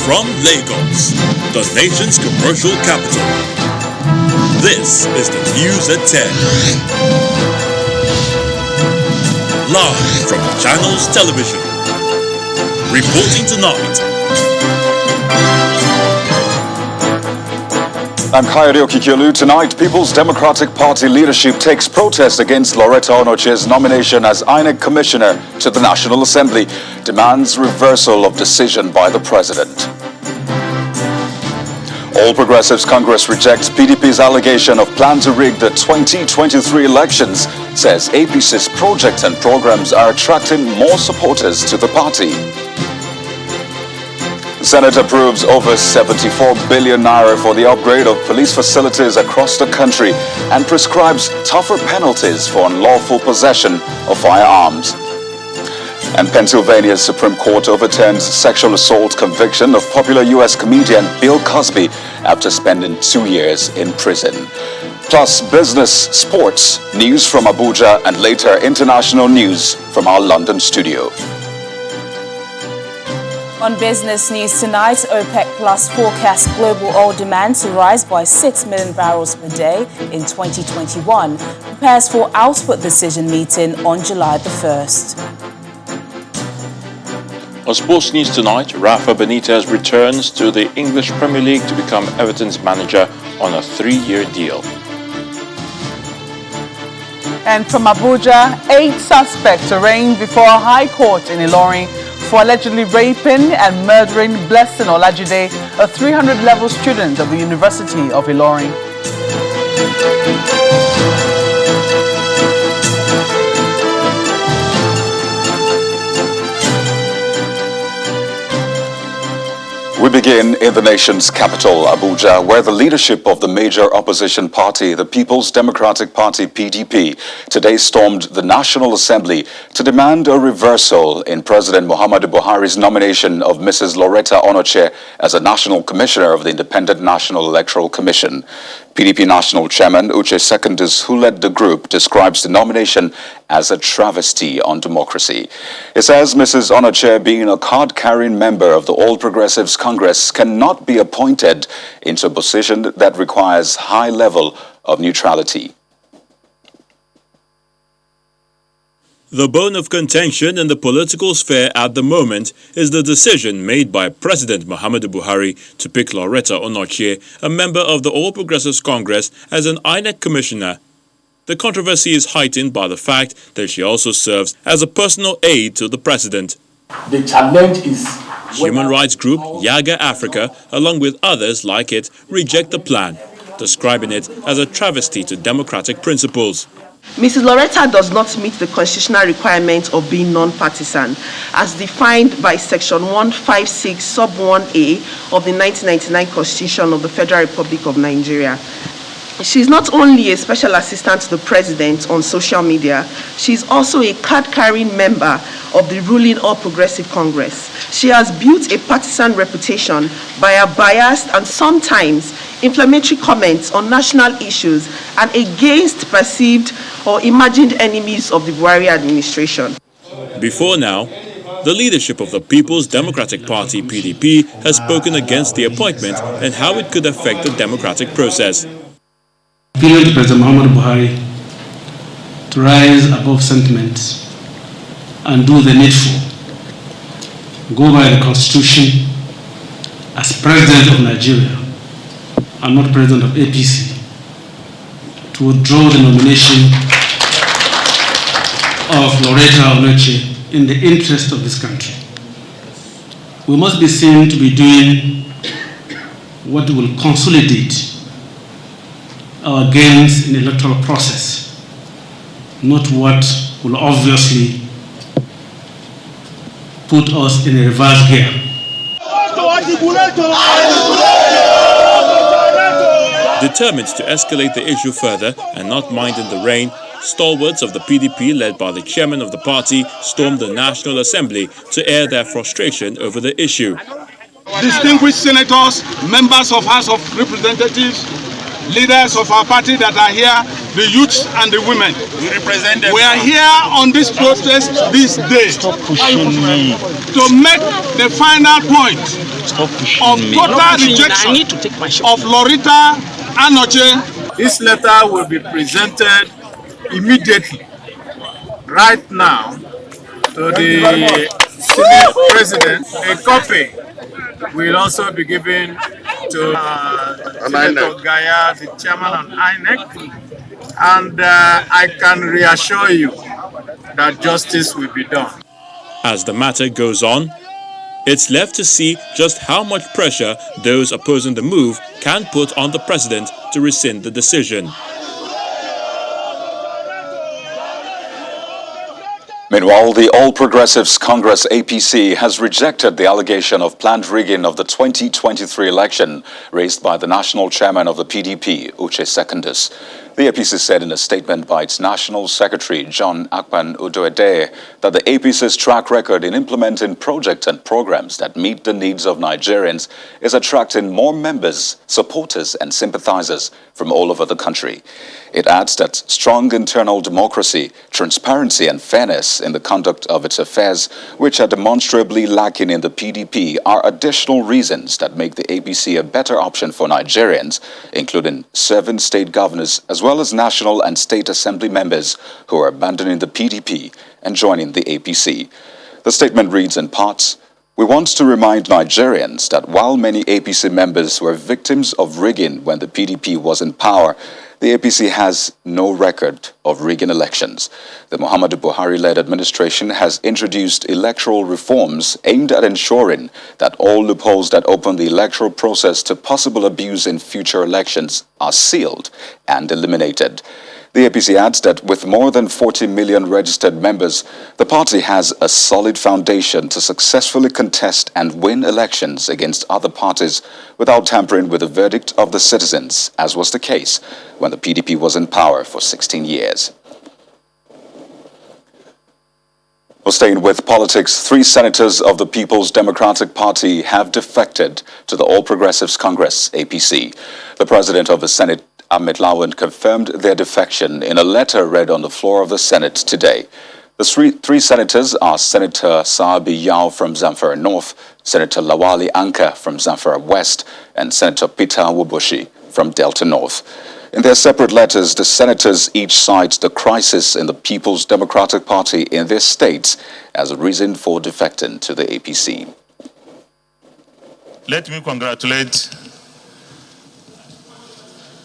From Lagos, the nation's commercial capital, this is the News at 10. Live from Channels Television. Reporting tonight. I'm Kayode Okikiolu. Tonight, People's Democratic Party leadership takes protest against Loretta Onoche's nomination as INEC Commissioner to the National Assembly, demands reversal of decision by the President. All Progressives Congress rejects PDP's allegation of plan to rig the 2023 elections, says APC's projects and programs are attracting more supporters to the party. The Senate approves over 74 billion naira for the upgrade of police facilities across the country and prescribes tougher penalties for unlawful possession of firearms. And Pennsylvania's Supreme Court overturns sexual assault conviction of popular U.S. comedian Bill Cosby after spending 2 years in prison. Plus business, sports, news from Abuja, and later international news from our London studio. On business news tonight, OPEC Plus forecasts global oil demand to rise by 6 million barrels per day in 2021, prepares for output decision meeting on July the 1st. On sports news tonight, Rafa Benitez returns to the English Premier League to become Everton's manager on a 3-year deal. And from Abuja, 8 suspects arraigned before a high court in Ilorin for allegedly raping and murdering Blessing Olajide, a 300-level student of the University of Ilorin. We begin in the nation's capital, Abuja, where the leadership of the major opposition party, the People's Democratic Party, PDP, today stormed the National Assembly to demand a reversal in President Muhammadu Buhari's nomination of Mrs. Loretta Onoche as a National Commissioner of the Independent National Electoral Commission. PDP National Chairman Uche Secondus, who led the group, describes the nomination as a travesty on democracy. He says Mrs. Onoche, being a card-carrying member of the All Progressives Congress, cannot be appointed into a position that requires high level of neutrality. The bone of contention in the political sphere at the moment is the decision made by President Muhammadu Buhari to pick Loretta Onoche, a member of the All Progressives Congress, as an INEC commissioner. The controversy is heightened by the fact that she also serves as a personal aide to the president. The challenge is Human rights group Yaga Africa, along with others like it, reject the plan, describing it as a travesty to democratic principles. Mrs. Loretta does not meet the constitutional requirement of being non-partisan, as defined by Section 156, Sub 1A of the 1999 Constitution of the Federal Republic of Nigeria. She is not only a special assistant to the president on social media, she is also a card-carrying member of the ruling All Progressive Congress. She has built a partisan reputation by her biased and sometimes inflammatory comments on national issues and against perceived or imagined enemies of the Buhari administration. Before now, the leadership of the People's Democratic Party, PDP, has spoken against the appointment and how it could affect the democratic process. Appealing to President Muhammadu Buhari to rise above sentiments and do the needful, go by the Constitution as President of Nigeria and not President of APC, to withdraw the nomination of Loretta Onoche in the interest of this country. We must be seen to be doing what will consolidate our gains in the electoral process, not what will obviously put us in a reverse gear. Determined to escalate the issue further and not minding the rain, stalwarts of the PDP, led by the chairman of the party, stormed the National Assembly to air their frustration over the issue. Distinguished senators, members of House of Representatives, leaders of our party that are here, the youths and the women. We represent them. We are here on this protest this day to make the final point of total rejection of Loretta Anoche. This letter will be presented immediately, right now, to the Senate President. A copy will also be given to Senator Gaya, the chairman of INEC, and I can reassure you that justice will be done. As the matter goes on, it's left to see just how much pressure those opposing the move can put on the president to rescind the decision. Meanwhile, the All Progressives Congress APC has rejected the allegation of planned rigging of the 2023 election raised by the national chairman of the PDP, Uche Secondus. The APC said in a statement by its national secretary, John Akpan Udoede, that the APC's track record in implementing projects and programs that meet the needs of Nigerians is attracting more members, supporters, and sympathizers from all over the country. It adds that strong internal democracy, transparency, and fairness in the conduct of its affairs, which are demonstrably lacking in the PDP, are additional reasons that make the APC a better option for Nigerians, including serving state governors as well as national and state assembly members who are abandoning the PDP and joining the APC. The statement reads in parts, "We want to remind Nigerians that while many APC members were victims of rigging when the PDP was in power, the APC has no record of rigging elections. The Muhammadu Buhari-led administration has introduced electoral reforms aimed at ensuring that all loopholes that open the electoral process to possible abuse in future elections are sealed and eliminated." The APC adds that with more than 40 million registered members, the party has a solid foundation to successfully contest and win elections against other parties without tampering with the verdict of the citizens, as was the case when the PDP was in power for 16 years. Well, staying with politics, 3 senators of the People's Democratic Party have defected to the All Progressives Congress, APC. The president of the Senate, Ahmed Lawan, confirmed their defection in a letter read on the floor of the Senate today. The three senators are Senator Saabi Yao from Zamfara North, Senator Lawali Anka from Zamfara West, and Senator Peter Wubushi from Delta North. In their separate letters, the senators each cite the crisis in the People's Democratic Party in their states as a reason for defecting to the APC. Let me congratulate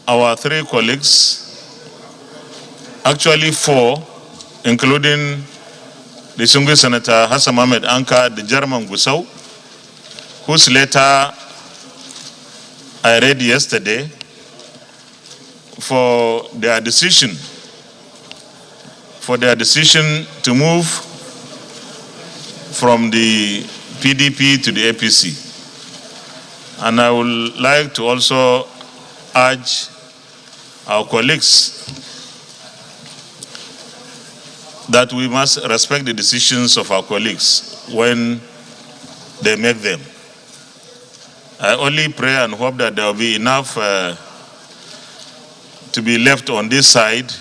our 3 colleagues, actually 4, including the Sungu Senator Hassan Mohamed Anka, the German Gusau, whose letter I read yesterday, for their decision to move from the PDP to the APC. And I would like to also urge our colleagues that we must respect the decisions of our colleagues when they make them. I only pray and hope that there will be enough to be left on this side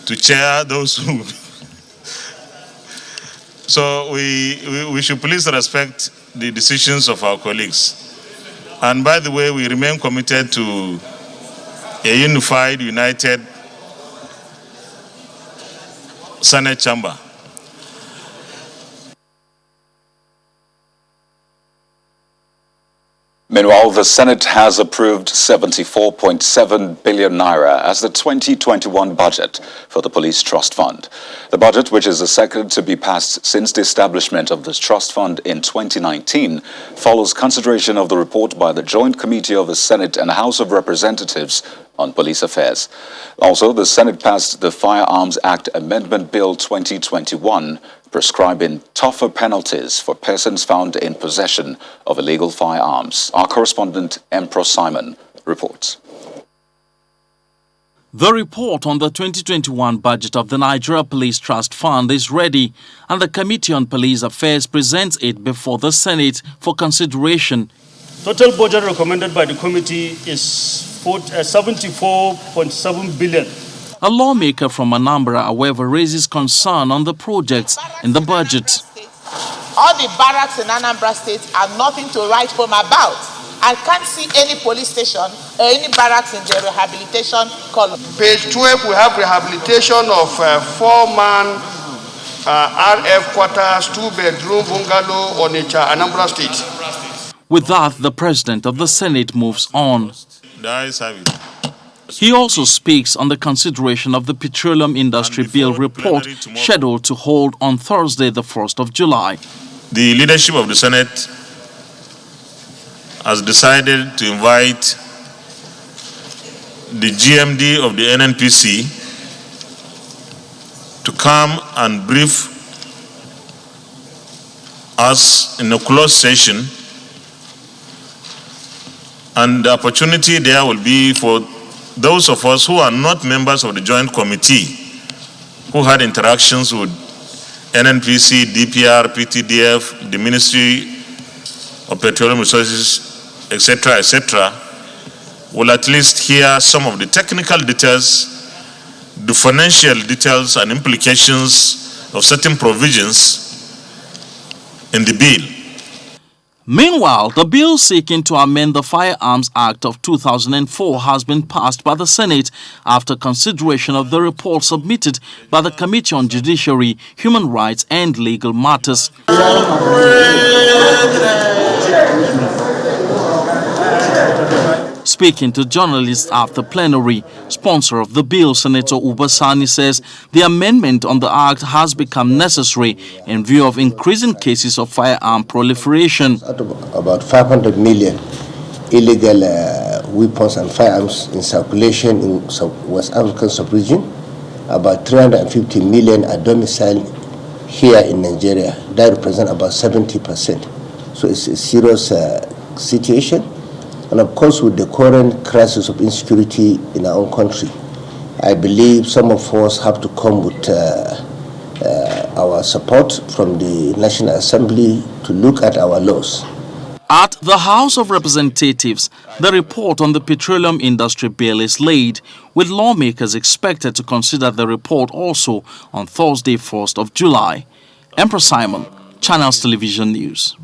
to chair those who... So we should please respect the decisions of our colleagues. And by the way, we remain committed to a unified, united Senate chamber. Meanwhile, the Senate has approved 74.7 billion naira as the 2021 budget for the Police Trust Fund. The budget, which is the second to be passed since the establishment of this trust fund in 2019, follows consideration of the report by the Joint Committee of the Senate and House of Representatives on Police Affairs. Also, the Senate passed the Firearms Act Amendment Bill 2021, prescribing tougher penalties for persons found in possession of illegal firearms. Our correspondent, Empro Simon, reports. The report on the 2021 budget of the Nigeria Police Trust Fund is ready, and the Committee on Police Affairs presents it before the Senate for consideration. Total budget recommended by the committee is 74.7 billion. A lawmaker from Anambra, however, raises concern on the projects in the budget. All the barracks in Anambra State are nothing to write home about. I can't see any police station or any barracks in the rehabilitation column. Page 12, we have rehabilitation of 4-man RF quarters, 2-bedroom bungalow on Anambra State. With that, the President of the Senate moves on. He also speaks on the consideration of the Petroleum Industry Bill report scheduled to hold on Thursday, the 1st of July. The leadership of the Senate has decided to invite the GMD of the NNPC to come and brief us in a closed session, and the opportunity there will be for those of us who are not members of the Joint Committee, who had interactions with NNPC, DPR, PTDF, the Ministry of Petroleum Resources, etc., will at least hear some of the technical details, the financial details and implications of certain provisions in the bill. Meanwhile, the bill seeking to amend the Firearms Act of 2004 has been passed by the Senate after consideration of the report submitted by the Committee on Judiciary, Human Rights and Legal Matters. Speaking to journalists after plenary, sponsor of the bill, Senator Ubasani, says the amendment on the act has become necessary in view of increasing cases of firearm proliferation. About 500 million illegal weapons and firearms in circulation in West African sub-region. About 350 million are domiciled here in Nigeria. That represents about 70%. So it's a serious situation. And of course, with the current crisis of insecurity in our own country, I believe some of us have to come with our support from the National Assembly to look at our laws. At the House of Representatives, the report on the Petroleum Industry Bill is laid, with lawmakers expected to consider the report also on Thursday, 1st of July. Emperor Simon, Channels Television News.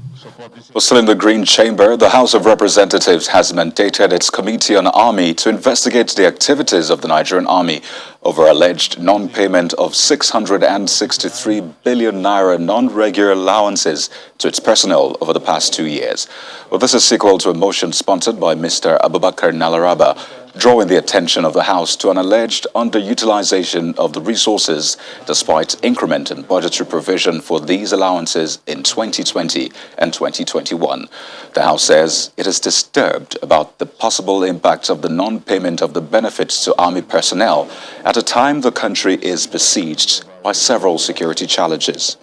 Still in the Green Chamber, the House of Representatives has mandated its Committee on Army to investigate the activities of the Nigerian Army over alleged non-payment of 663 billion naira non-regular allowances to its personnel over the past 2 years. Well, this is sequel to a motion sponsored by Mr. Abubakar Nalaraba, drawing the attention of the House to an alleged underutilization of the resources despite increment in budgetary provision for these allowances in 2020 and 2021. The House says it is disturbed about the possible impact of the non-payment of the benefits to Army personnel at a time the country is besieged by several security challenges.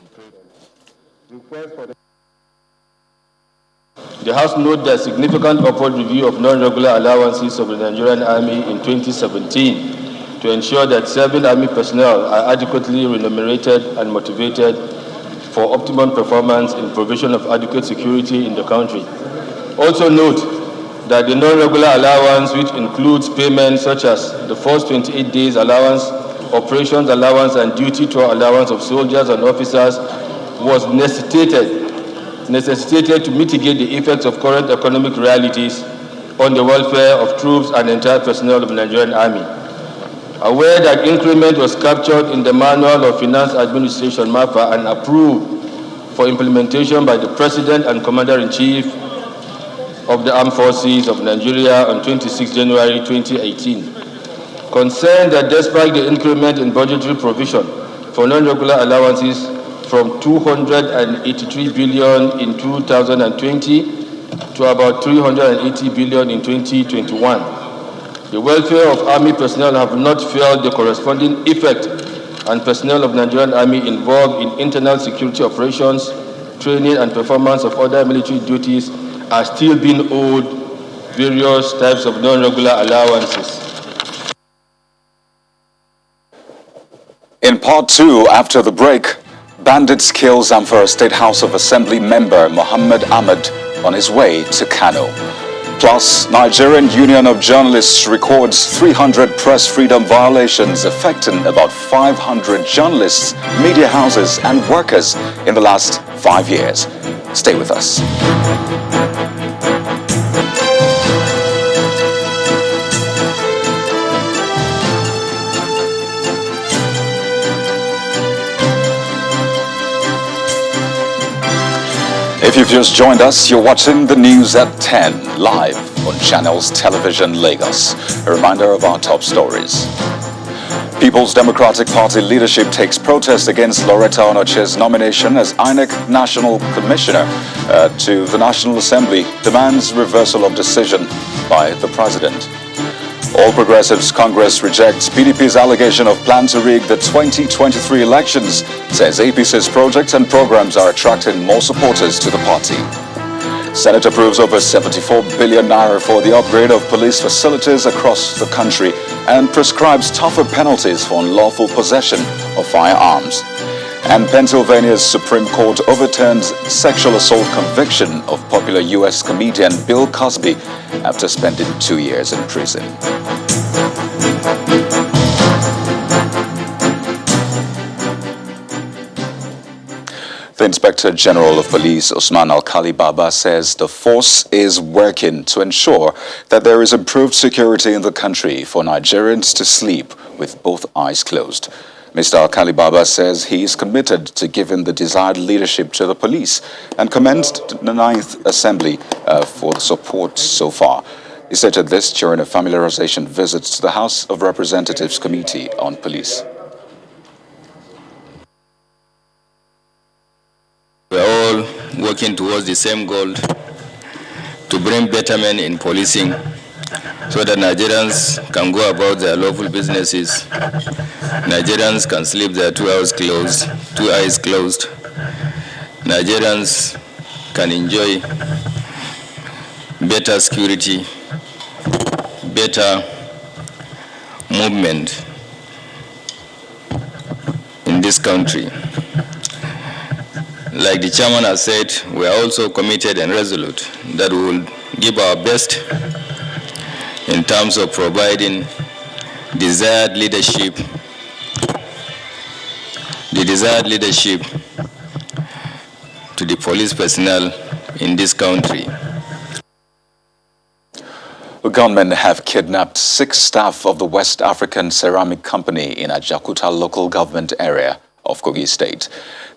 The House noted the significant upward review of non-regular allowances of the Nigerian Army in 2017 to ensure that serving Army personnel are adequately remunerated and motivated for optimum performance in provision of adequate security in the country. Also note that the non-regular allowance, which includes payments such as the first 28 days allowance, operations allowance, and duty tour allowance of soldiers and officers, was necessitated to mitigate the effects of current economic realities on the welfare of troops and entire personnel of the Nigerian Army. Aware that increment was captured in the Manual of Finance Administration (MAFA) and approved for implementation by the President and Commander-in-Chief of the Armed Forces of Nigeria on 26 January 2018. Concerned that despite the increment in budgetary provision for non-regular allowances from 283 billion in 2020 to about 380 billion in 2021. The welfare of Army personnel have not felt the corresponding effect, and personnel of Nigerian Army involved in internal security operations, training and performance of other military duties are still being owed various types of non-regular allowances. In part two, after the break, bandits kill Zamfara State House of Assembly member Muhammad Ahmed on his way to Kano. Plus, Nigerian Union of Journalists records 300 press freedom violations affecting about 500 journalists, media houses and workers in the last 5 years. Stay with us. If you've just joined us, you're watching the news at 10 live on Channels Television Lagos. A reminder of our top stories. People's Democratic Party leadership takes protest against Loretta Onoche's nomination as INEC National Commissioner to the National Assembly, demands reversal of decision by the President. All Progressives Congress rejects PDP's allegation of plan to rig the 2023 elections, says APC's projects and programs are attracting more supporters to the party. Senate approves over 74 billion naira for the upgrade of police facilities across the country and prescribes tougher penalties for unlawful possession of firearms. And Pennsylvania's Supreme Court overturns sexual assault conviction of popular U.S. comedian Bill Cosby after spending 2 years in prison. The Inspector General of Police, Usman Alkali Baba, says the force is working to ensure that there is improved security in the country for Nigerians to sleep with both eyes closed. Mr. Alkali Baba says he is committed to giving the desired leadership to the police and commends the 9th Assembly for the support so far. He stated this during a familiarization visit to the House of Representatives Committee on Police. We are all working towards the same goal to bring betterment in policing so that Nigerians can go about their lawful businesses. Nigerians can sleep their 2 eyes closed. Nigerians can enjoy better security, better movement in this country. Like the chairman has said, we are also committed and resolute that we will give our best in terms of providing desired leadership, to the police personnel in this country. The gunmen have kidnapped 6 staff of the West African Ceramic Company in Ajakuta local government area of Kogi State.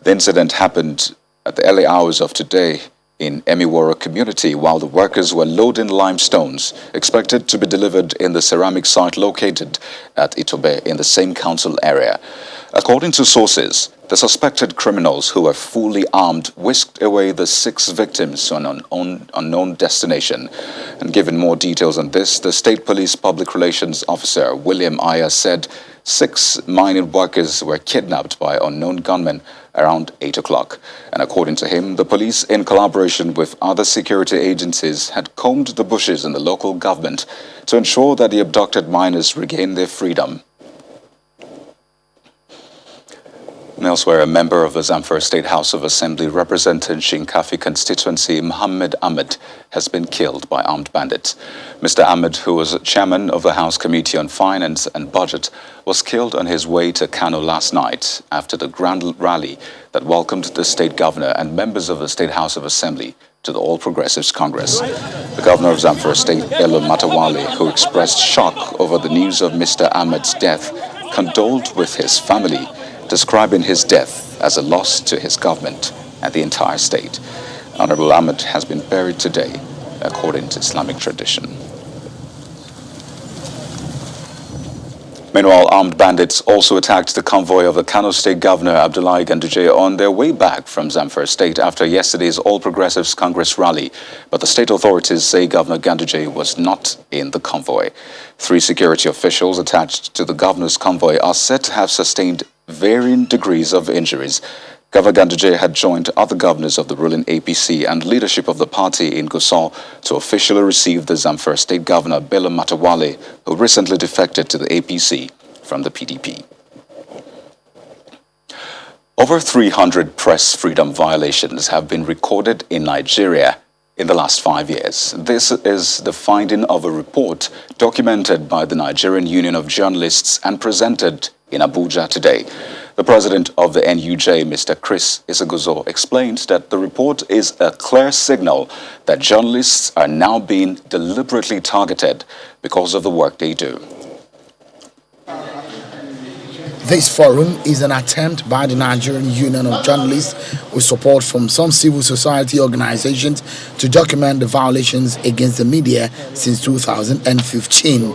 The incident happened at the early hours of today in Emiworo community while the workers were loading limestones expected to be delivered in the ceramic site located at Itobe in the same council area. According to sources, the suspected criminals who were fully armed whisked away the 6 victims to an unknown destination. And given more details on this, the State Police Public Relations Officer William Aya said 6 mining workers were kidnapped by unknown gunmen around 8 o'clock. And according to him, the police, in collaboration with other security agencies, had combed the bushes in the local government to ensure that the abducted miners regained their freedom. And elsewhere, a member of the Zamfara State House of Assembly representing Shinkafi constituency, Muhammad Ahmed, has been killed by armed bandits. Mr. Ahmed, who was chairman of the House Committee on Finance and Budget, was killed on his way to Kano last night after the grand rally that welcomed the state governor and members of the State House of Assembly to the All Progressives Congress. The governor of Zamfara State, Bello Matawale, who expressed shock over the news of Mr. Ahmed's death, condoled with his family, describing his death as a loss to his government and the entire state. Honorable Ahmed has been buried today, according to Islamic tradition. Meanwhile, armed bandits also attacked the convoy of the Kano State Governor Abdullahi Ganduje on their way back from Zamfara State after yesterday's All Progressives Congress rally. But the state authorities say Governor Ganduje was not in the convoy. 3 security officials attached to the governor's convoy are said to have sustained varying degrees of injuries. Governor Ganduje had joined other governors of the ruling APC and leadership of the party in Gusau to officially receive the Zamfara State Governor Bello Matawale, who recently defected to the APC from the PDP. Over 300 press freedom violations have been recorded in Nigeria in the last 5 years. This is the finding of a report documented by the Nigerian Union of Journalists and presented in Abuja today. The president of the NUJ, Mr. Chris Isaguzo, explained that the report is a clear signal that journalists are now being deliberately targeted because of the work they do. This forum is an attempt by the Nigerian Union of Journalists, with support from some civil society organizations, to document the violations against the media since 2015.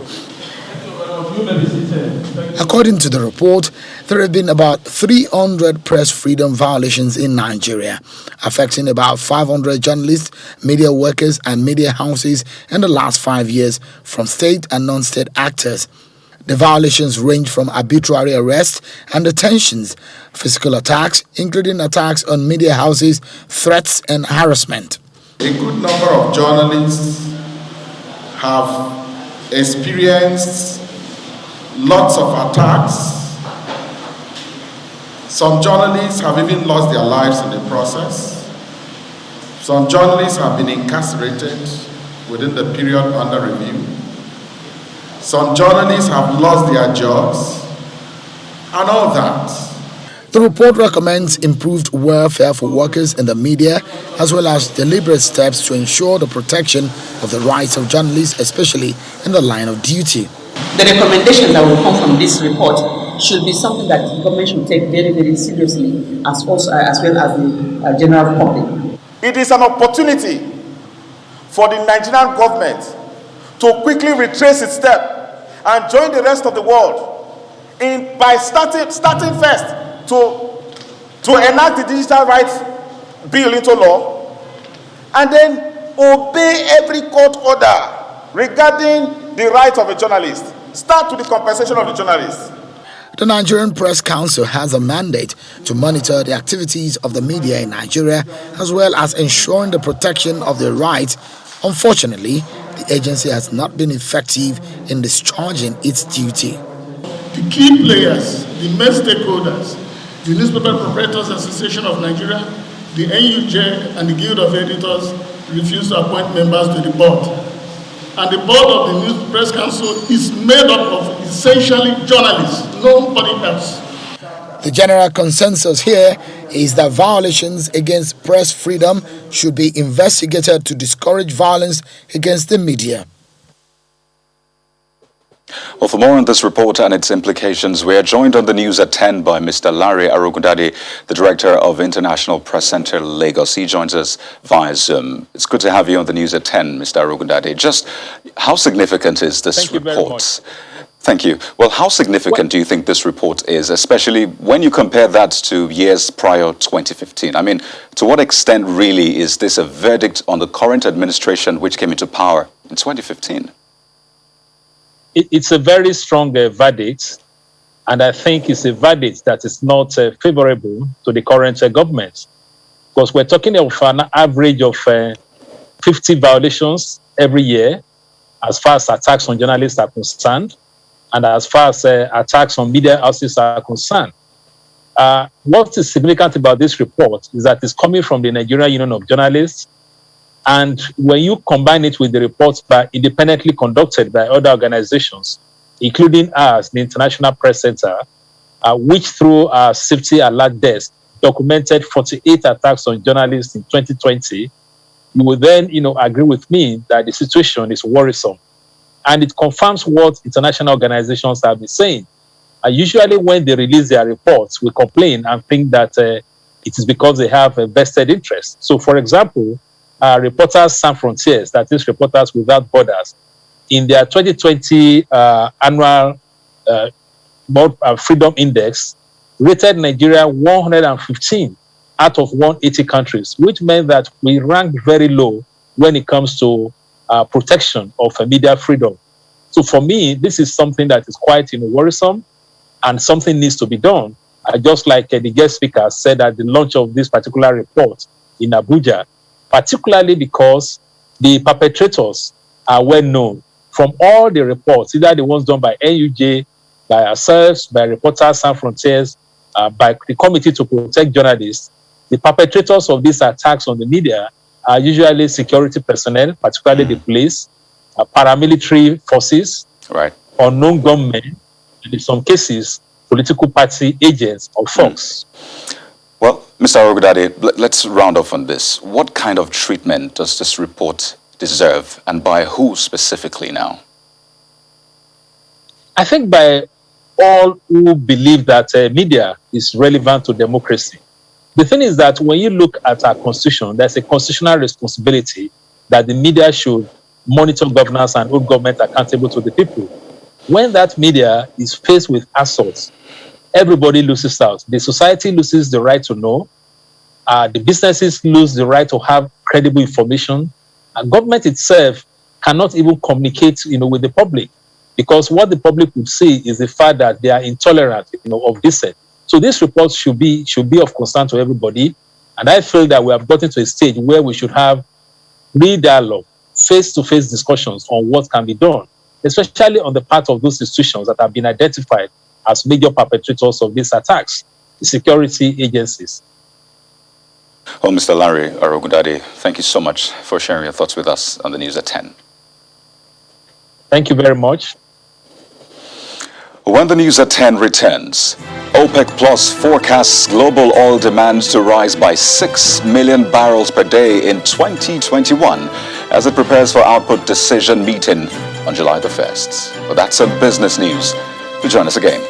According to the report, there have been about 300 press freedom violations in Nigeria, affecting about 500 journalists, media workers and media houses in the last 5 years from state and non-state actors. The violations range from arbitrary arrests and detentions, physical attacks, including attacks on media houses, threats and harassment. A good number of journalists have experienced lots of attacks. Some journalists have even lost their lives in the process. Some journalists have been incarcerated within the period under review. Some journalists have lost their jobs, and all that. The report recommends improved welfare for workers in the media, as well as deliberate steps to ensure the protection of the rights of journalists, especially in the line of duty. The recommendation that will come from this report should be something that the government should take very, very seriously, as well as the general public. It is an opportunity for the Nigerian government to quickly retrace its step and join the rest of the world by starting first to enact the Digital Rights Bill into law, and then obey every court order regarding the rights of a journalist. Start with the compensation of the journalists. The Nigerian Press Council has a mandate to monitor the activities of the media in Nigeria, as well as ensuring the protection of their rights. Unfortunately, the agency has not been effective in discharging its duty. The key players, the main stakeholders, the Newspaper Proprietors Association of Nigeria, the NUJ and the Guild of Editors refused to appoint members to the board. And the board of the News Press Council is made up of essentially journalists, nobody else. The general consensus here is that violations against press freedom should be investigated to discourage violence against the media. Well, for more on this report and its implications, we are joined on the news at 10 by Mr. Larry Arugundade, the Director of International Press Center, Lagos. He joins us via Zoom. It's good to have you on the news at 10, Mr. Arugundade. Just how significant is this report? Thank you. Well, how significant do you think this report is, especially when you compare that to years prior to 2015? I mean, to what extent really is this a verdict on the current administration which came into power in 2015? It's a very strong verdict, and I think it's a verdict that is not favorable to the current government, because we're talking of an average of 50 violations every year as far as attacks on journalists are concerned, and as far as attacks on media houses are concerned. What is significant about this report is that it's coming from the Nigerian Union of Journalists, and when you combine it with the reports independently conducted by other organizations, including us, the International Press Center, which through our Safety Alert Desk documented 48 attacks on journalists in 2020, you will then agree with me that the situation is worrisome. And it confirms what international organizations have been saying. Usually when they release their reports, we complain and think that it is because they have a vested interest. So, for example, Reporters Sans Frontiers, that is Reporters Without Borders, in their 2020 annual Freedom Index, rated Nigeria 115 out of 180 countries, which meant that we ranked very low when it comes to protection of media freedom. So for me, this is something that is quite worrisome, and something needs to be done. Just like the guest speaker said at the launch of this particular report in Abuja, particularly because the perpetrators are well known. From all the reports, either the ones done by NUJ, by ourselves, by Reporters Sans Frontiers, by the Committee to Protect Journalists, the perpetrators of these attacks on the media are usually security personnel, particularly the police, paramilitary forces, unknown gunmen, and in some cases, political party agents or folks. Well, Mr. Arogudade, let's round off on this. What kind of treatment does this report deserve, and by who specifically now? I think by all who believe that media is relevant to democracy. The thing is that when you look at our constitution, there's a constitutional responsibility that the media should monitor governance and hold government accountable to the people. When that media is faced with assaults, everybody loses out. The society loses the right to know. The businesses lose the right to have credible information. And government itself cannot even communicate, with the public, because what the public would see is the fact that they are intolerant, of dissent. So this report should be of concern to everybody. And I feel that we have gotten to a stage where we should have real dialogue, face-to-face discussions on what can be done, especially on the part of those institutions that have been identified as major perpetrators of these attacks, the security agencies. Well, Mr. Larry Arogudade, thank you so much for sharing your thoughts with us on the News at 10. Thank you very much. When the News at 10 returns, OPEC Plus forecasts global oil demand to rise by 6 million barrels per day in 2021 as it prepares for output decision meeting on July the 1st. Well, that's a business news. Do join us again.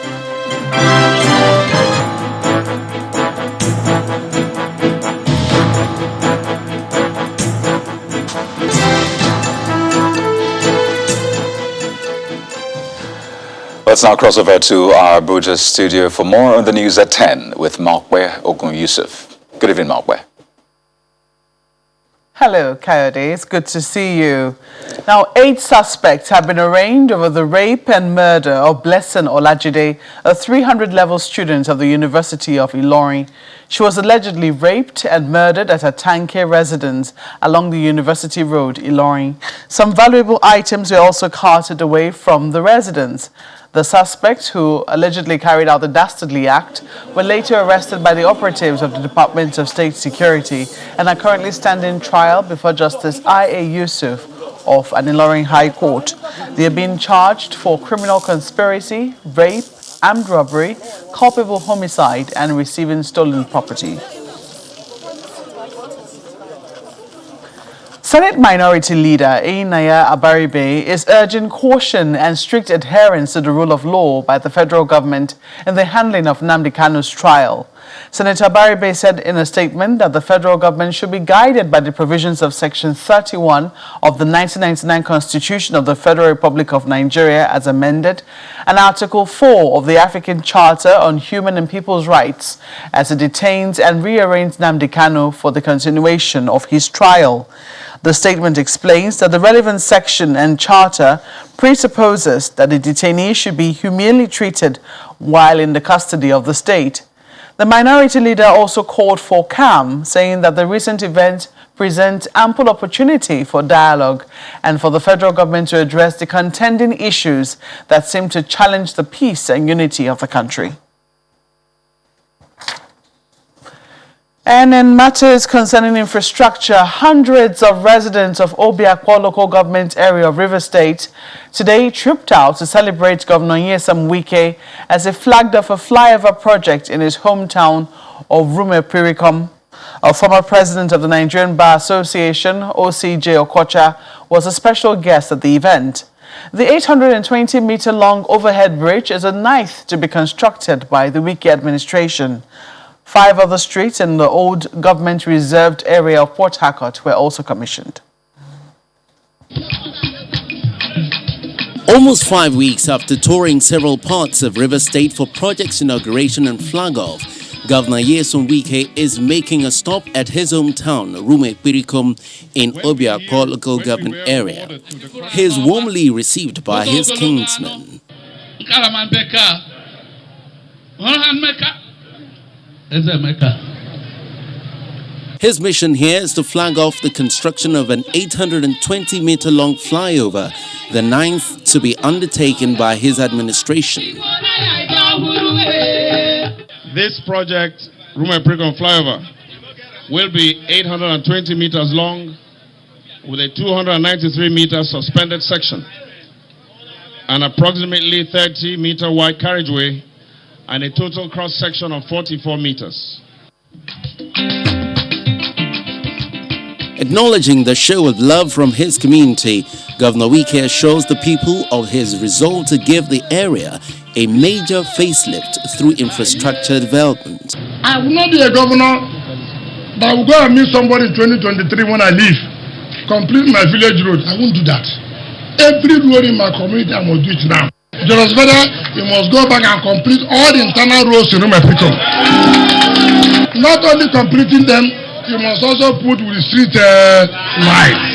Let's now cross over to our Abuja studio for more on the News at 10 with Markwe Ogun Yusuf. Good evening, Markwe. Hello, Kayode. It's good to see you. Now, 8 suspects have been arraigned over the rape and murder of Blessing Olajide, a 300-level student of the University of Ilorin. She was allegedly raped and murdered at her Tanke residence along the University Road, Ilorin. Some valuable items were also carted away from the residence. The suspects, who allegedly carried out the dastardly act, were later arrested by the operatives of the Department of State Security and are currently standing trial before Justice I.A. Yusuf of an Ilorin High Court. They are being charged for criminal conspiracy, rape, armed robbery, culpable homicide, and receiving stolen property. Senate Minority Leader Einaya Abaribe is urging caution and strict adherence to the rule of law by the federal government in the handling of Nnamdi Kanu's trial. Senator Abaribe said in a statement that the federal government should be guided by the provisions of Section 31 of the 1999 Constitution of the Federal Republic of Nigeria as amended, and Article 4 of the African Charter on Human and People's Rights as it detains and rearraigns Nnamdi Kanu for the continuation of his trial. The statement explains that the relevant section and charter presupposes that the detainee should be humanely treated while in the custody of the state. The minority leader also called for calm, saying that the recent event presents ample opportunity for dialogue and for the federal government to address the contending issues that seem to challenge the peace and unity of the country. And in matters concerning infrastructure, hundreds of residents of Obiakpo local government area of River State today trooped out to celebrate Governor Nyesom Wike as he flagged off a flyover project in his hometown of Rume Pirikom. A former president of the Nigerian Bar Association, OCJ Okocha, was a special guest at the event. The 820-meter-long overhead bridge is a ninth to be constructed by the Wike administration. 5 other streets in the old government-reserved area of Port Harcourt were also commissioned. Almost 5 weeks after touring several parts of River State for project's inauguration and flag-off, Governor Nyesom Wike is making a stop at his hometown, Rume Pirikom, in Obiakpo local government area. He is warmly received by his kinsmen. His mission here is to flag off the construction of an 820-meter-long flyover, the 9th to be undertaken by his administration. This project, Rume Pirikom flyover, will be 820 meters long with a 293 meter suspended section, an approximately 30-meter wide carriageway, and a total cross-section of 44 meters. Acknowledging the show of love from his community, Governor Wike assures the people of his resolve to give the area a major facelift through infrastructure development. I will not be a governor that will go and meet somebody in 2023 when I leave, complete my village road. I won't do that. Every road in my community, I must do it now. Just better, you must go back and complete all the internal roads in Rumepiko. Not only completing them, you must also put with street lights.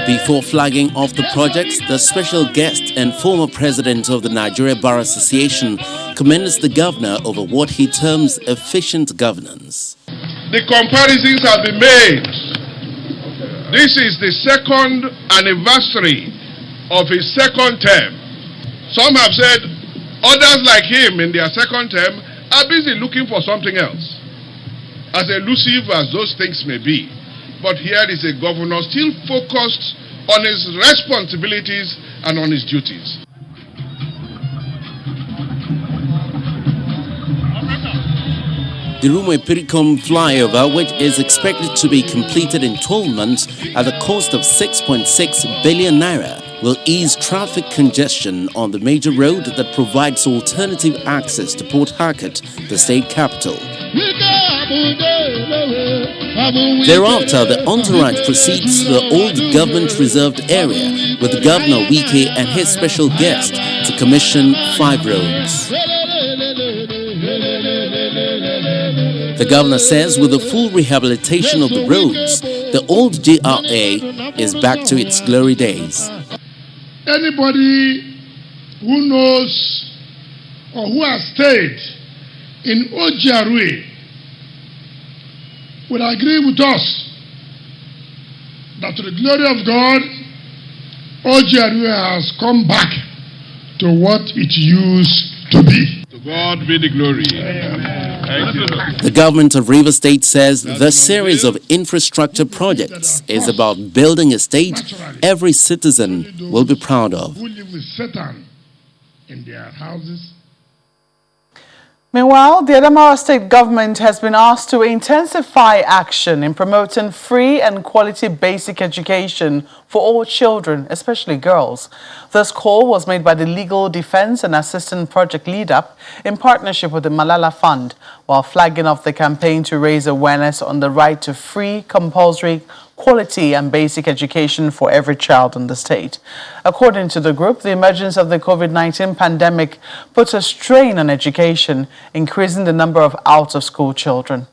Before flagging off the projects, the special guest and former president of the Nigeria Bar Association commends the governor over what he terms efficient governance. The comparisons have been made. This is the second anniversary of his second term. Some have said others like him in their second term are busy looking for something else, as elusive as those things may be. But here is a governor still focused on his responsibilities and on his duties. The Rumepirikum flyover, which is expected to be completed in 12 months at the cost of 6.6 billion naira, will ease traffic congestion on the major road that provides alternative access to Port Harcourt, the state capital. Thereafter, the entourage proceeds to the old government-reserved area with Governor Wike and his special guest to commission 5 roads. The governor says with the full rehabilitation of the roads, the old GRA is back to its glory days. Anybody who knows or who has stayed in Ojiarwe will agree with us that to the glory of God, Ojiarwe has come back to what it used to be. To God be the glory. Thank you. The government of Rivers State says the series of infrastructure projects is about building a state every citizen will be proud of. Who live with Satan in their houses. Meanwhile, the Adamawa state government has been asked to intensify action in promoting free and quality basic education for all children, especially girls. This call was made by the Legal Defense and Assistant Project Lead-Up in partnership with the Malala Fund, while flagging off the campaign to raise awareness on the right to free, compulsory, quality and basic education for every child in the state. According to the group, the emergence of the COVID-19 pandemic puts a strain on education, increasing the number of out-of-school children.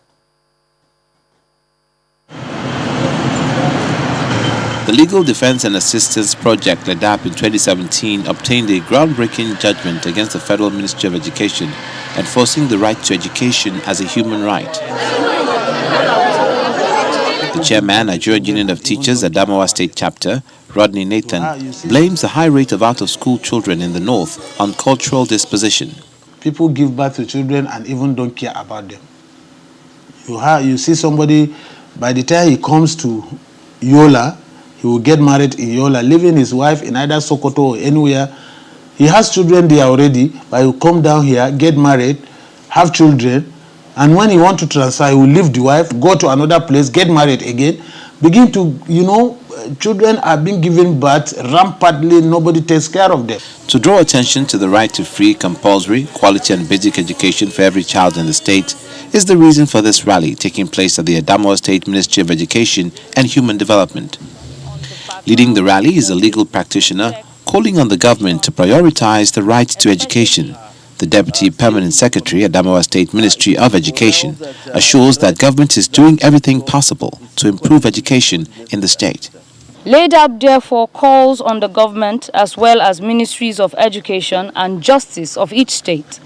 The Legal Defense and Assistance Project, led up in 2017, obtained a groundbreaking judgment against the Federal Ministry of Education, enforcing the right to education as a human right. The chairman, Nigerian Union of Teachers, Adamawa State Chapter, Rodney Nathan, blames the high rate of out-of-school children in the north on cultural disposition. People give birth to children and even don't care about them. You see somebody, by the time he comes to Yola, he will get married in Yola, leaving his wife in either Sokoto or anywhere. He has children there already, but he will come down here, get married, have children, and when he wants to transfer, he will leave the wife, go to another place, get married again, begin to, children are being given birth rampantly, nobody takes care of them. To draw attention to the right to free, compulsory, quality and basic education for every child in the state is the reason for this rally taking place at the Adamawa State Ministry of Education and Human Development. Leading the rally is a legal practitioner calling on the government to prioritize the right to education. The Deputy Permanent Secretary, Adamawa State Ministry of Education, assures that government is doing everything possible to improve education in the state. Laid up, therefore, calls on the government as well as ministries of education and justice of each state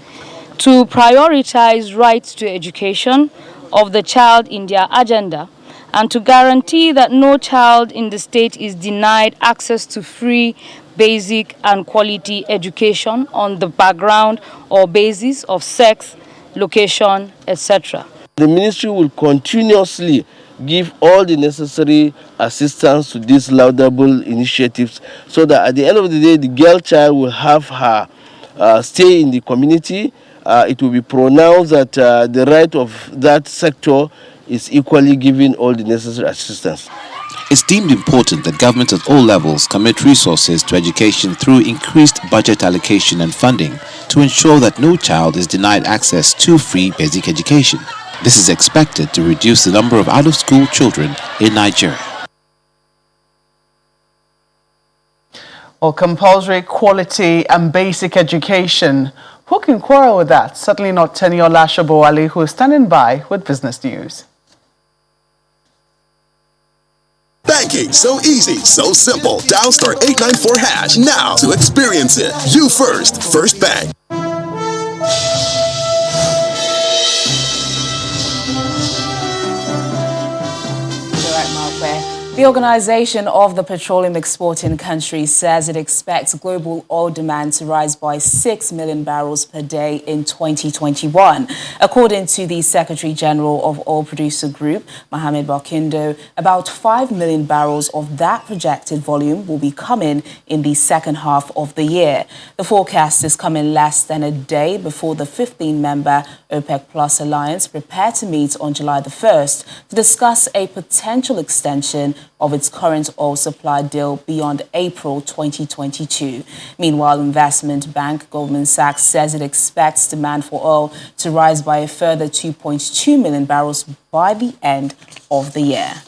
to prioritize rights to education of the child in their agenda and to guarantee that no child in the state is denied access to free, basic and quality education on the background or basis of sex, location, etc. The ministry will continuously give all the necessary assistance to these laudable initiatives so that at the end of the day, the girl child will have her stay in the community. It will be pronounced that the right of that sector is equally given all the necessary assistance. It's deemed important that governments at all levels commit resources to education through increased budget allocation and funding to ensure that no child is denied access to free basic education. This is expected to reduce the number of out-of-school children in Nigeria. Well, compulsory, quality and basic education. Who can quarrel with that? Certainly not Teniola Shobowale, who is standing by with business news. Banking, so easy, so simple. Dial *894# now to experience it. You first, First Bank. The Organization of the Petroleum Exporting Countries says it expects global oil demand to rise by 6 million barrels per day in 2021. According to the Secretary General of Oil Producer Group, Mohamed Barkindo, about 5 million barrels of that projected volume will be coming in the second half of the year. The forecast is coming less than a day before the 15-member OPEC Plus alliance prepare to meet on July the 1st to discuss a potential extension of its current oil supply deal beyond April 2022. Meanwhile, investment bank Goldman Sachs says it expects demand for oil to rise by a further 2.2 million barrels by the end of the year.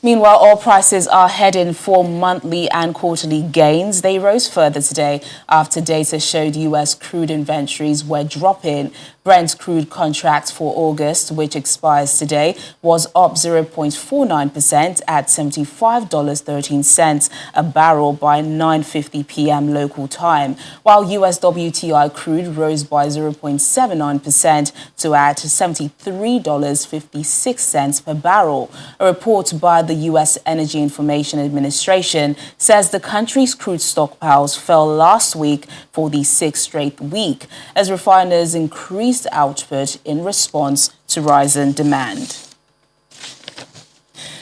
Meanwhile, oil prices are heading for monthly and quarterly gains. They rose further today after data showed U.S. crude inventories were dropping. Brent crude contract for August, which expires today, was up 0.49% at $75.13 a barrel by 9:50 p.m. local time, while U.S. WTI crude rose by 0.79% to at $73.56 per barrel. A report by the U.S. Energy Information Administration says the country's crude stockpiles fell last week for the 6th straight week as refiners increased output in response to rising demand.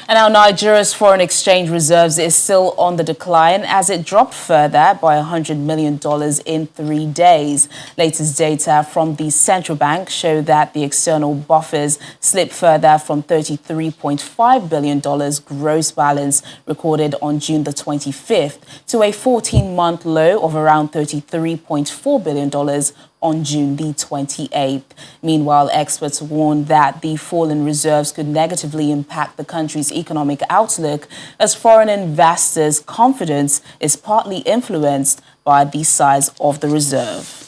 And now Nigeria's foreign exchange reserves is still on the decline as it dropped further by $100 million in 3 days. Latest data from the central bank show that the external buffers slipped further from $33.5 billion gross balance recorded on June the 25th to a 14-month low of around $33.4 billion on June the 28th. Meanwhile, experts warned that the fall in reserves could negatively impact the country's economic outlook as foreign investors' confidence is partly influenced by the size of the reserve.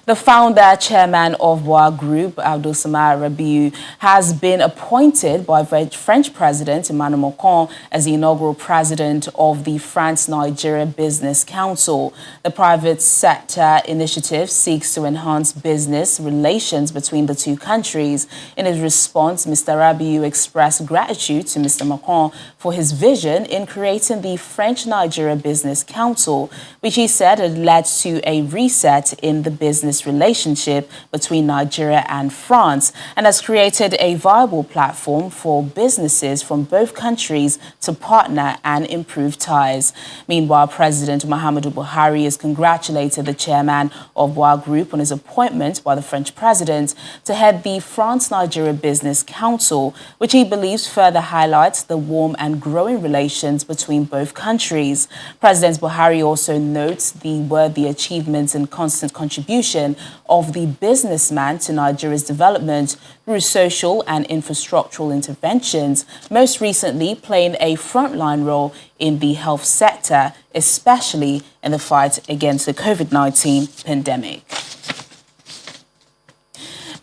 The founder chairman of Boa Group, Abdulsamad Rabiu, has been appointed by French President Emmanuel Macron as the inaugural president of the France-Nigeria Business Council. The private sector initiative seeks to enhance business relations between the two countries. In his response, Mr. Rabiu expressed gratitude to Mr. Macron for his vision in creating the French-Nigeria Business Council, which he said had led to a reset in the business relationship between Nigeria and France and has created a viable platform for businesses from both countries to partner and improve ties. Meanwhile, President Muhammadu Buhari has congratulated the chairman of Boa Group on his appointment by the French president to head the France-Nigeria Business Council, which he believes further highlights the warm and growing relations between both countries. President Buhari also notes the worthy achievements and constant contribution of the businessman to Nigeria's development through social and infrastructural interventions, most recently playing a frontline role in the health sector, especially in the fight against the COVID-19 pandemic.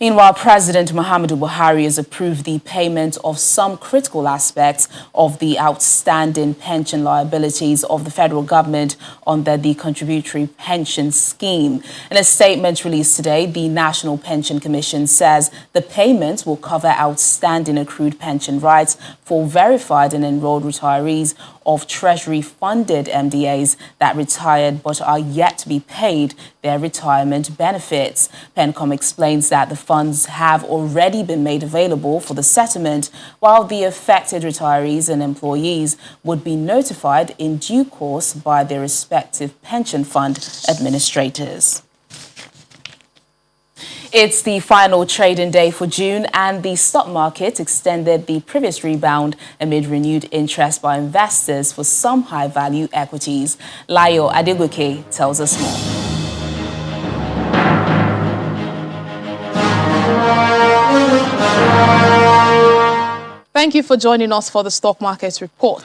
Meanwhile, President Muhammadu Buhari has approved the payment of some critical aspects of the outstanding pension liabilities of the federal government under the contributory pension scheme. In a statement released today, the National Pension Commission says the payments will cover outstanding accrued pension rights for verified and enrolled retirees of Treasury-funded MDAs that retired but are yet to be paid their retirement benefits. PENCOM explains that the funds have already been made available for the settlement, while the affected retirees and employees would be notified in due course by their respective pension fund administrators. It's the final trading day for June, and the stock market extended the previous rebound amid renewed interest by investors for some high-value equities. Layo Adegoke tells us more. Thank you for joining us for the Stock Market Report.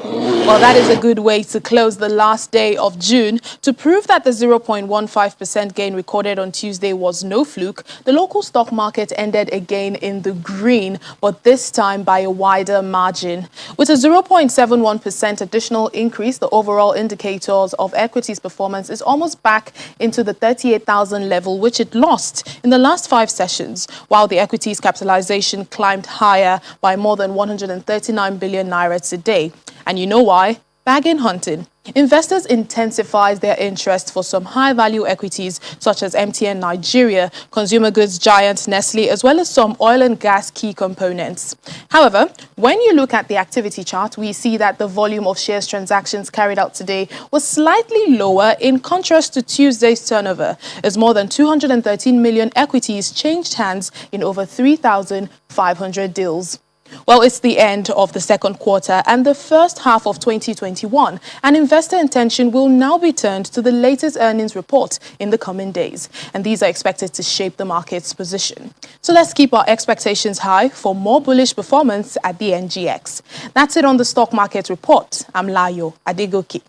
Well, that is a good way to close the last day of June. To prove that the 0.15% gain recorded on Tuesday was no fluke, the local stock market ended again in the green, but this time by a wider margin. With a 0.71% additional increase, the overall indicators of equities performance is almost back into the 38,000 level, which it lost in the last 5 sessions, while the equities capitalization climbed higher by more than 139 billion naira today. And you know why? Bargain hunting. Investors intensified their interest for some high-value equities such as MTN Nigeria, consumer goods giant Nestle, as well as some oil and gas key components. However, when you look at the activity chart, we see that the volume of shares transactions carried out today was slightly lower in contrast to Tuesday's turnover, as more than 213 million equities changed hands in over 3,500 deals. Well, it's the end of the second quarter and the first half of 2021, and investor attention will now be turned to the latest earnings report in the coming days, and these are expected to shape the market's position. So let's keep our expectations high for more bullish performance at the NGX. That's it on the Stock Market Report. I'm Layo Adegoke.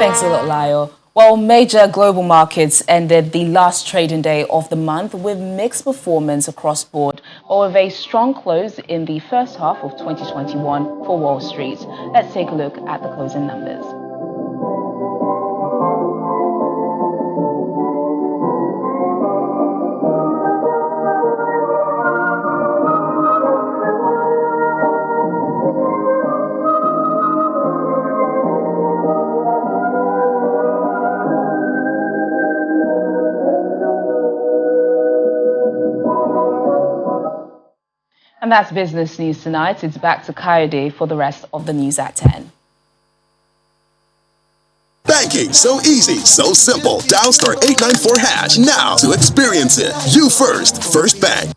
Thanks a lot, Layo. Well, major global markets ended the last trading day of the month with mixed performance across board, but with a strong close in the first half of 2021 for Wall Street. Let's take a look at the closing numbers. And that's business news tonight. It's back to Kayode for the rest of the news at 10. Banking, so easy, so simple. Dial star 894 hash now to experience it. You first, First Bank.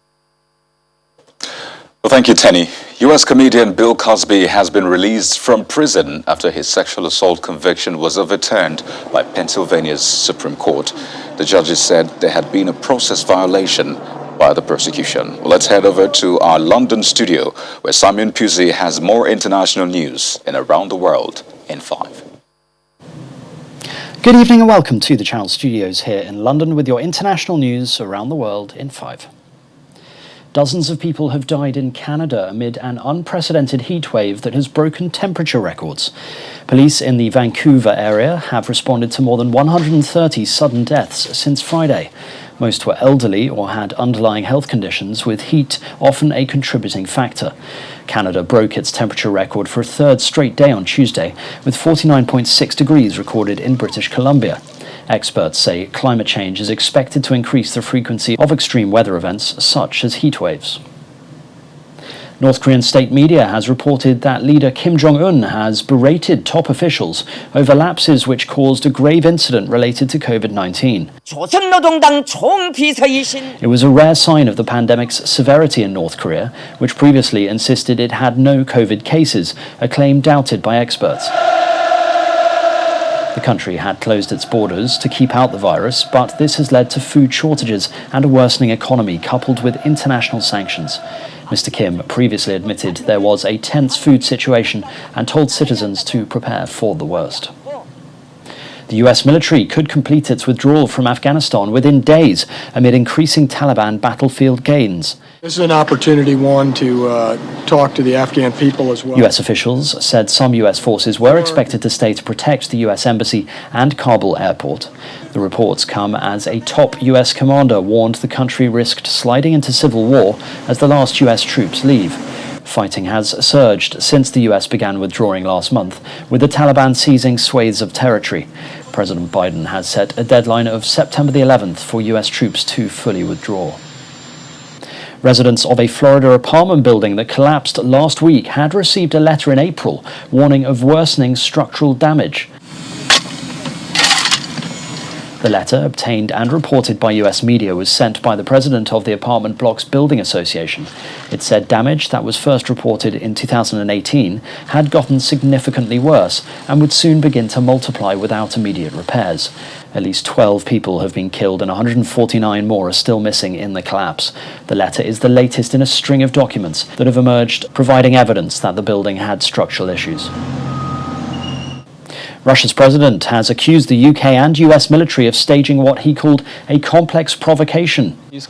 Well, thank you, Tenny. U.S. comedian Bill Cosby has been released from prison after his sexual assault conviction was overturned by Pennsylvania's Supreme Court. The judges said there had been a process violation by the prosecution. Well, let's head over to our London studio, where Simon Pusey has more international news in Around the World in 5. Good evening and welcome to the Channel Studios here in London with your international news around the world in 5. Dozens of people have died in Canada amid an unprecedented heatwave that has broken temperature records. Police in the Vancouver area have responded to more than 130 sudden deaths since Friday. Most were elderly or had underlying health conditions, with heat often a contributing factor. Canada broke its temperature record for a third straight day on Tuesday, with 49.6 degrees recorded in British Columbia. Experts say climate change is expected to increase the frequency of extreme weather events such as heat waves. North Korean state media has reported that leader Kim Jong-un has berated top officials over lapses which caused a grave incident related to COVID-19. It was a rare sign of the pandemic's severity in North Korea, which previously insisted it had no COVID cases, a claim doubted by experts. The country had closed its borders to keep out the virus, but this has led to food shortages and a worsening economy coupled with international sanctions. Mr. Kim previously admitted there was a tense food situation and told citizens to prepare for the worst. The The US military could complete its withdrawal from Afghanistan within days amid increasing Taliban battlefield gains. This is an opportunity, one, to talk to the Afghan people as well. US officials said some US forces were expected to stay to protect the US embassy and Kabul airport. The reports come as a top US commander warned the country risked sliding into civil war as the last US troops leave. Fighting has surged since the US began withdrawing last month, with the Taliban seizing swathes of territory. President Biden has set a deadline of September the 11th for US troops to fully withdraw. Residents of a Florida apartment building that collapsed last week had received a letter in April warning of worsening structural damage. The letter, obtained and reported by US media, was sent by the president of the Apartment Blocks Building Association. It said damage that was first reported in 2018 had gotten significantly worse and would soon begin to multiply without immediate repairs. At least 12 people have been killed and 149 more are still missing in the collapse. The letter is the latest in a string of documents that have emerged, providing evidence that the building had structural issues. Russia's president has accused the UK and US military of staging what he called a complex provocation. It's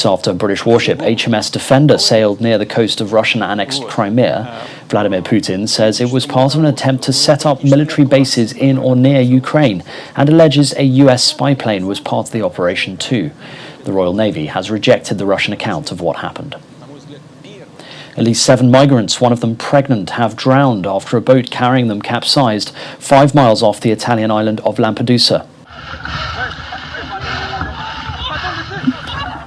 after British warship HMS Defender sailed near the coast of Russian-annexed Crimea. Vladimir Putin says it was part of an attempt to set up military bases in or near Ukraine and alleges a US spy plane was part of the operation too. The Royal Navy has rejected the Russian account of what happened. At least 7 migrants, one of them pregnant, have drowned after a boat carrying them capsized 5 miles off the Italian island of Lampedusa.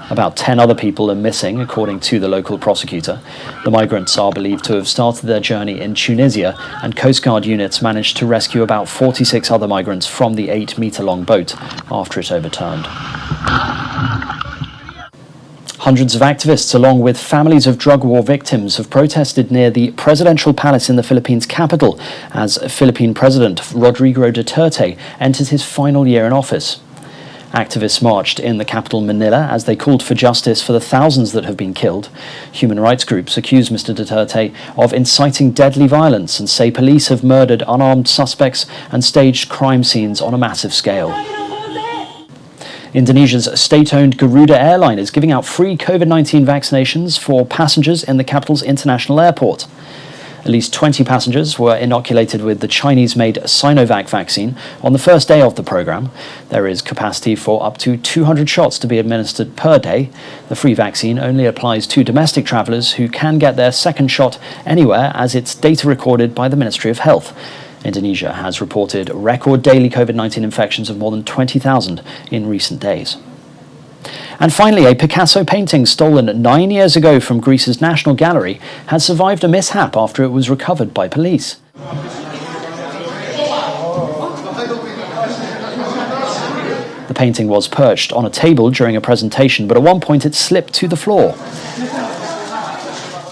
About 10 other people are missing, according to the local prosecutor. The migrants are believed to have started their journey in Tunisia, and Coast Guard units managed to rescue about 46 other migrants from the 8-metre-long boat after it overturned. Hundreds of activists, along with families of drug war victims, have protested near the presidential palace in the Philippines capital as Philippine President Rodrigo Duterte enters his final year in office. Activists marched in the capital Manila as they called for justice for the thousands that have been killed. Human rights groups accuse Mr. Duterte of inciting deadly violence and say police have murdered unarmed suspects and staged crime scenes on a massive scale. Indonesia's state-owned Garuda airline is giving out free COVID-19 vaccinations for passengers in the capital's international airport. At least 20 passengers were inoculated with the Chinese-made Sinovac vaccine on the first day of the program. There is capacity for up to 200 shots to be administered per day. The free vaccine only applies to domestic travellers who can get their second shot anywhere, as it's data recorded by the Ministry of Health. Indonesia has reported record daily COVID-19 infections of more than 20,000 in recent days. And finally, a Picasso painting stolen 9 years ago from Greece's National Gallery has survived a mishap after it was recovered by police. The painting was perched on a table during a presentation, but at one point it slipped to the floor.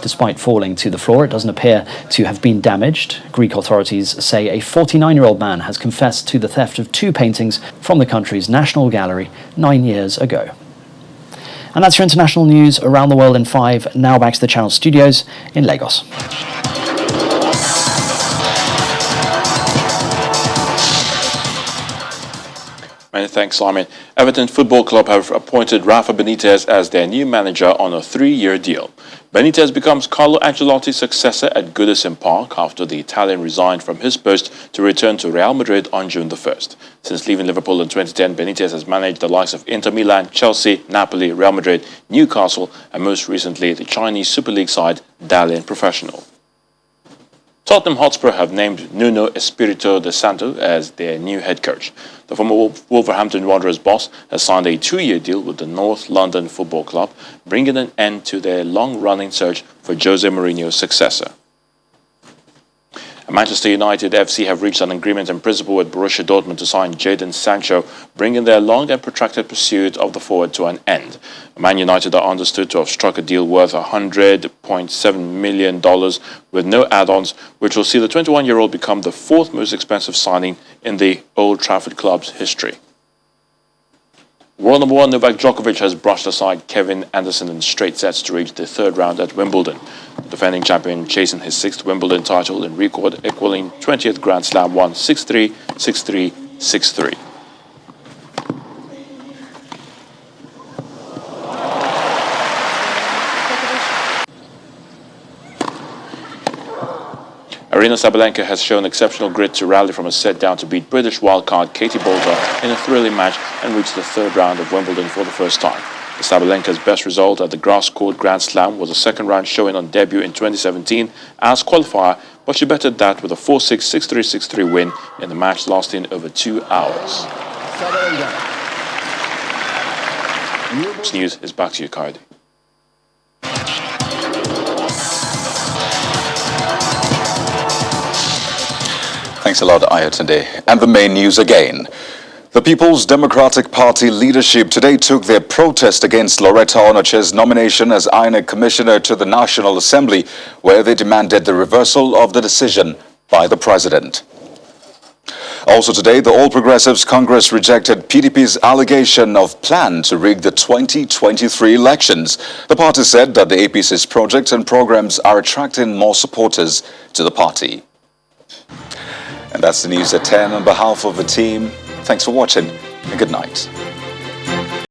Despite falling to the floor, it doesn't appear to have been damaged. Greek authorities say a 49-year-old man has confessed to the theft of 2 paintings from the country's National Gallery 9 years ago. And that's your international news around the world in 5. Now back to the Channel studios in Lagos. Many thanks, Simon. Everton Football Club have appointed Rafa Benitez as their new manager on a 3-year deal. Benitez becomes Carlo Ancelotti's successor at Goodison Park after the Italian resigned from his post to return to Real Madrid on June the 1st. Since leaving Liverpool in 2010, Benitez has managed the likes of Inter Milan, Chelsea, Napoli, Real Madrid, Newcastle, and most recently the Chinese Super League side Dalian Professional. Tottenham Hotspur have named Nuno Espirito Santo as their new head coach. The former Wolverhampton Wanderers boss has signed a 2-year deal with the North London Football Club, bringing an end to their long-running search for Jose Mourinho's successor. Manchester United FC have reached an agreement in principle with Borussia Dortmund to sign Jadon Sancho, bringing their long and protracted pursuit of the forward to an end. Man United are understood to have struck a deal worth $100.7 million with no add-ons, which will see the 21-year-old become the 4th most expensive signing in the Old Trafford club's history. World number one Novak Djokovic has brushed aside Kevin Anderson in straight sets to reach the third round at Wimbledon. The defending champion chasing his 6th Wimbledon title in record, equaling 20th Grand Slam, won 6-3, 6-3, 6-3. Aryna Sabalenka has shown exceptional grit to rally from a set down to beat British wildcard Katie Boulter in a thrilling match and reach the third round of Wimbledon for the first time. Sabalenka's best result at the grass court Grand Slam was a second round showing on debut in 2017 as qualifier, but she bettered that with a 4-6, 6-3, 6-3 win in the match lasting over 2 hours. This news is back to you, Kaidi. Thanks a lot, Ayatunde. And the main news again. The People's Democratic Party leadership today took their protest against Loretta Onoche's nomination as INEC Commissioner to the National Assembly, where they demanded the reversal of the decision by the President. Also today, the All Progressives Congress rejected PDP's allegation of plan to rig the 2023 elections. The party said that the APC's projects and programs are attracting more supporters to the party. And that's the news at 10 on behalf of the team. Thanks for watching and good night.